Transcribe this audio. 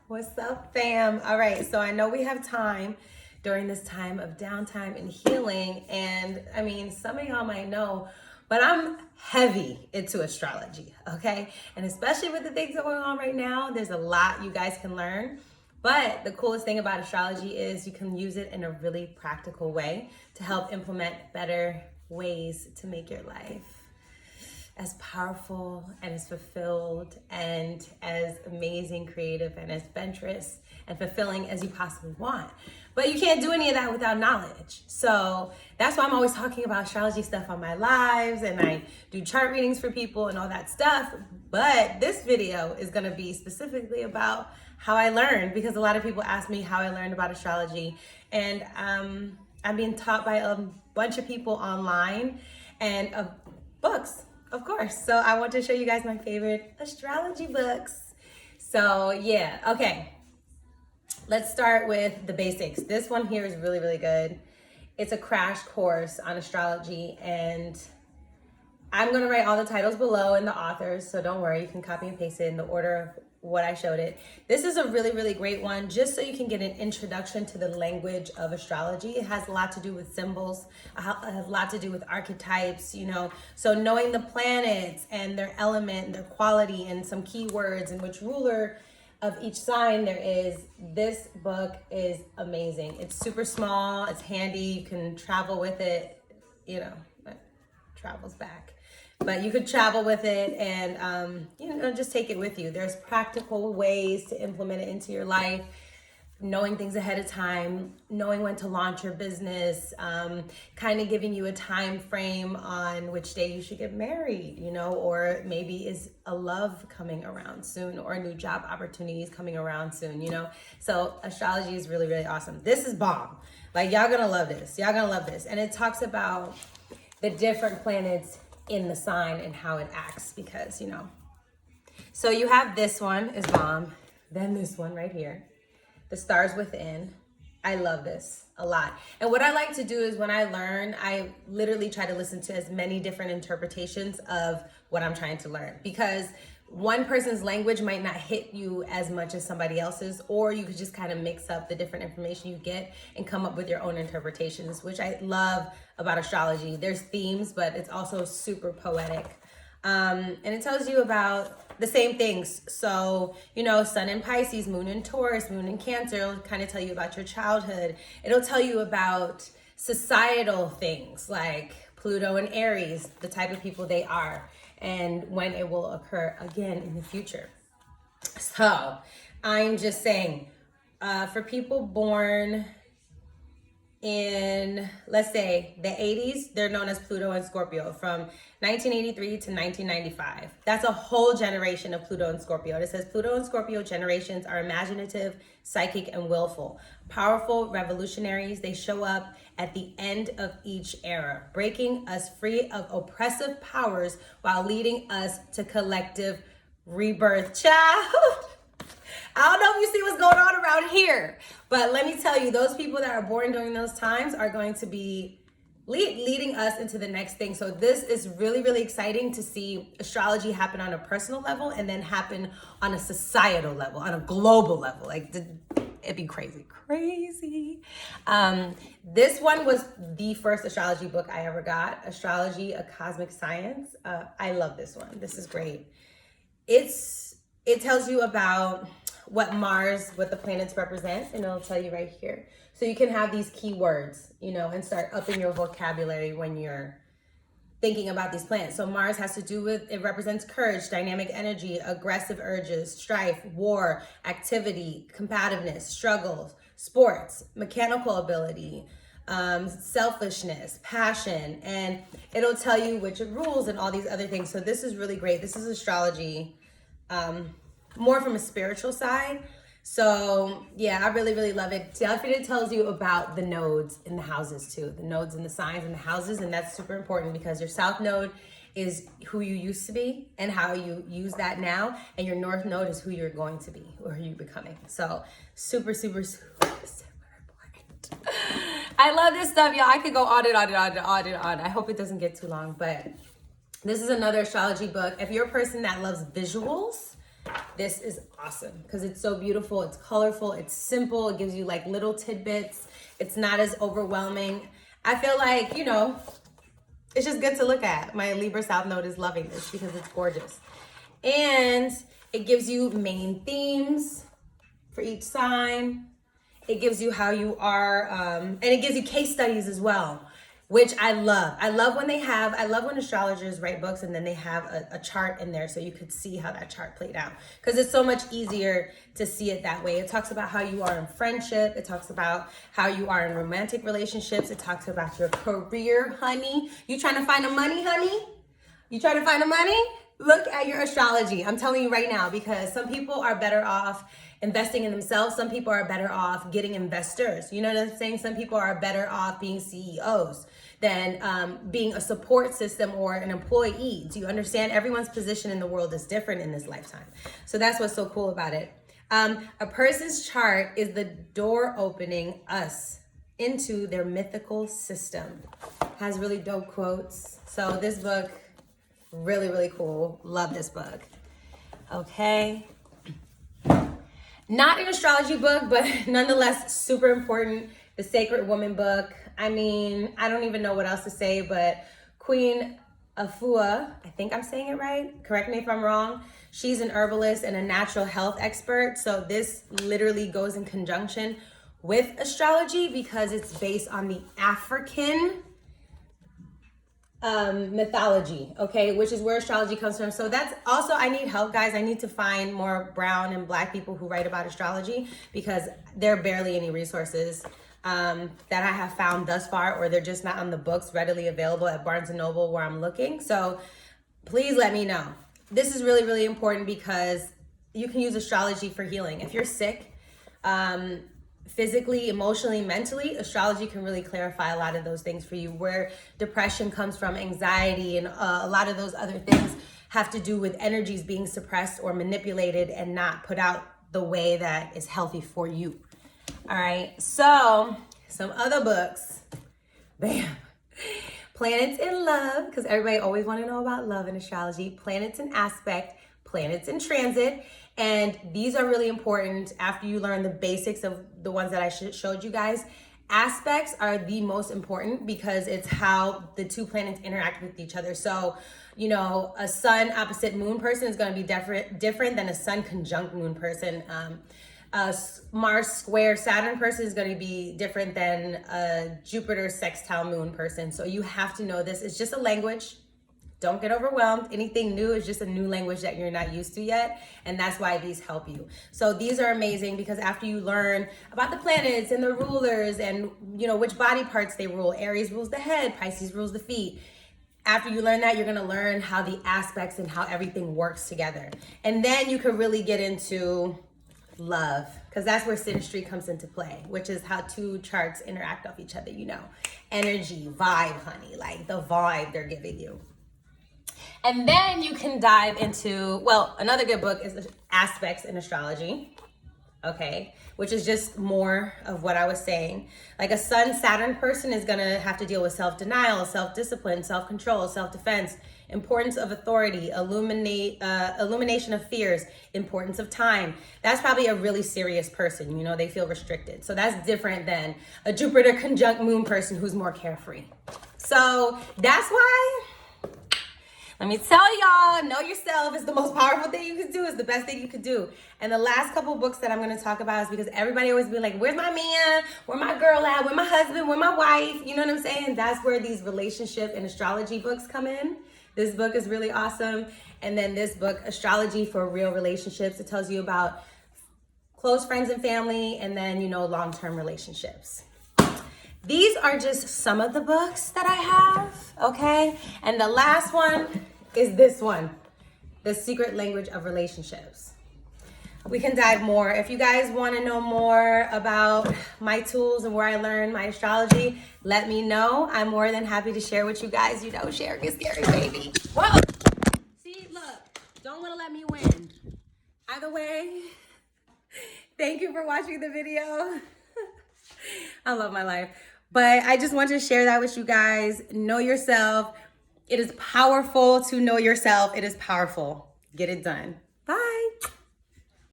What's up, fam? All right, so I know we have time during this time of downtime and healing, and I mean, some of y'all might know, but I'm heavy into astrology, okay? And especially with the things that are going on right now, there's a lot you guys can learn. But the coolest thing about astrology is you can use it in a really practical way to help implement better ways to make your life as powerful and as fulfilled and as amazing, creative, and as adventurous and fulfilling as you possibly want. But you can't do any of that without knowledge. So that's why I'm always talking about astrology stuff on my lives, and I do chart readings for people and all that stuff. But this video is gonna be specifically about how I learned, because a lot of people ask me how I learned about astrology. And I'm being taught by a bunch of people online and books, of course. So I want to show you guys my favorite astrology books. So yeah, okay. Let's start with the basics. This one here is really, really good. It's a crash course on astrology, and I'm gonna write all the titles below and the authors, so don't worry, you can copy and paste it in the order of what I showed it. This is a really, really great one, just so you can get an introduction to the language of astrology. It has a lot to do with symbols, it has a lot to do with archetypes, you know, so knowing the planets and their element, their quality, and some keywords and which ruler of each sign there is. This book is amazing. It's super small, it's handy, you can travel with it, you know, it travels back. But you could travel with it and, you know, just take it with you. There's practical ways to implement it into your life, knowing things ahead of time, knowing when to launch your business, kind of giving you a time frame on which day you should get married, you know, or maybe is a love coming around soon, or new job opportunities coming around soon, you know. So astrology is really, really awesome. This is bomb. Like, y'all gonna love this. Y'all gonna love this. And it talks about the different planets in the sign and how it acts, because, you know. So you have this one is bomb, then this one right here, the stars within. I love this a lot. And what I like to do is when I learn, I literally try to listen to as many different interpretations of what I'm trying to learn, because one person's language might not hit you as much as somebody else's, or you could just kind of mix up the different information you get and come up with your own interpretations, which I love about astrology. There's themes, but it's also super poetic. And it tells you about the same things. So, you know, sun in Pisces, moon in Taurus, moon in Cancer. It'll kind of tell you about your childhood. It'll tell you about societal things like Pluto and Aries, the type of people they are, and when it will occur again in the future. So I'm just saying, for people born in, let's say, the 80s, they're known as Pluto and Scorpio, from 1983 to 1995. That's a whole generation of Pluto and Scorpio. It says Pluto and Scorpio generations are imaginative, psychic, and willful. Powerful revolutionaries, they show up at the end of each era, breaking us free of oppressive powers while leading us to collective rebirth. Child, I don't know if you see what's going on around here, but let me tell you, those people that are born during those times are going to be leading us into the next thing. So this is really, really exciting to see astrology happen on a personal level and then happen on a societal level, on a global level. Like, it'd be crazy. This one was the first astrology book I ever got, Astrology, A Cosmic Science. I love this one. This is great. It tells you about what Mars, what the planets represent, and it'll tell you right here. So you can have these keywords, you know, and start upping your vocabulary when you're thinking about these planets. So Mars has to do with, it represents courage, dynamic energy, aggressive urges, strife, war, activity, combativeness, struggles, sports, mechanical ability, selfishness, passion, and it'll tell you which it rules and all these other things. So this is really great. This is astrology, more from a spiritual side. So yeah, I really, really love it. Definitely tells you about the nodes in the houses too, the nodes and the signs and the houses. And that's super important, because your south node is who you used to be and how you use that now. And your north node is who you're going to be or who you're becoming. So super, super, super, super important. I love this stuff, y'all. I could go on. I hope it doesn't get too long, but this is another astrology book. If you're a person that loves visuals, This is awesome because it's so beautiful, it's colorful, it's simple, it gives you like little tidbits. It's not as overwhelming. I feel like, you know, it's just good to look at. My Libra South Node is loving this because it's gorgeous. And it gives you main themes for each sign. It gives you how you are, and it gives you case studies as well, which I love. I love when astrologers write books and then they have a chart in there so you could see how that chart played out. Because it's so much easier to see it that way. It talks about how you are in friendship. It talks about how you are in romantic relationships. It talks about your career, honey. You trying to find the money, honey? You trying to find the money? Look at your astrology. I'm telling you right now, because some people are better off investing in themselves. Some people are better off getting investors. You know what I'm saying? Some people are better off being CEOs than being a support system or an employee. Do you understand? Everyone's position in the world is different in this lifetime. So that's what's so cool about it. A person's chart is the door opening us into their mythical system. Has really dope quotes. So this book, really, really cool. Love this book. Okay. Not an astrology book, but nonetheless super important. The Sacred Woman book. I mean, I don't even know what else to say, but Queen Afua, I think I'm saying it right. Correct me if I'm wrong. She's an herbalist and a natural health expert. So this literally goes in conjunction with astrology because it's based on the African mythology, okay, which is where astrology comes from. So that's also, I need help, guys. I need to find more brown and black people who write about astrology because there are barely any resources that I have found thus far, or they're just not on the books readily available at Barnes and Noble where I'm looking. So please let me know. This is really, really important because you can use astrology for healing. If you're sick, physically, emotionally, mentally, astrology can really clarify a lot of those things for you. Where depression comes from, anxiety, and a lot of those other things have to do with energies being suppressed or manipulated and not put out the way that is healthy for you. All right, so some other books. Bam. Planets in Love, because everybody always want to know about love in astrology. Planets in Aspect, Planets in Transit. And these are really important after you learn the basics of the ones that I showed you guys. Aspects are the most important because it's how the two planets interact with each other. So, you know, a sun opposite moon person is going to be different than a sun conjunct moon person. A Mars square Saturn person is going to be different than a Jupiter sextile moon person. So you have to know this. It's just a language. Don't get overwhelmed. Anything new is just a new language that you're not used to yet. And that's why these help you. So these are amazing because after you learn about the planets and the rulers and, you know, which body parts they rule, Aries rules the head, Pisces rules the feet. After you learn that, you're going to learn how the aspects and how everything works together. And then you can really get into love, because that's where synastry comes into play, which is how two charts interact off each other, you know. Energy, vibe, honey, like the vibe they're giving you. And then you can dive into, well, another good book is Aspects in Astrology, okay, which is just more of what I was saying. Like a Sun-Saturn person is going to have to deal with self-denial, self-discipline, self-control, self-defense, importance of authority, illumination of fears, importance of time. That's probably a really serious person. You know, they feel restricted. So that's different than a Jupiter conjunct moon person who's more carefree. So that's why, let me tell y'all, know yourself is the most powerful thing you can do. It's the best thing you could do. And the last couple books that I'm going to talk about is because everybody always be like, where's my man? Where my girl at? Where my husband? Where my wife? You know what I'm saying? That's where these relationship and astrology books come in. This book is really awesome. And then this book, Astrology for Real Relationships, it tells you about close friends and family, and then, you know, long-term relationships. These are just some of the books that I have, okay? And the last one is this one, The Secret Language of Relationships. We can dive more. If you guys want to know more about my tools and where I learned my astrology, let me know. I'm more than happy to share with you guys. You know, sharing is scary, baby. Whoa! See, look, don't want to let me win. Either way, thank you for watching the video. I love my life. But I just want to share that with you guys. Know yourself. It is powerful to know yourself. It is powerful. Get it done.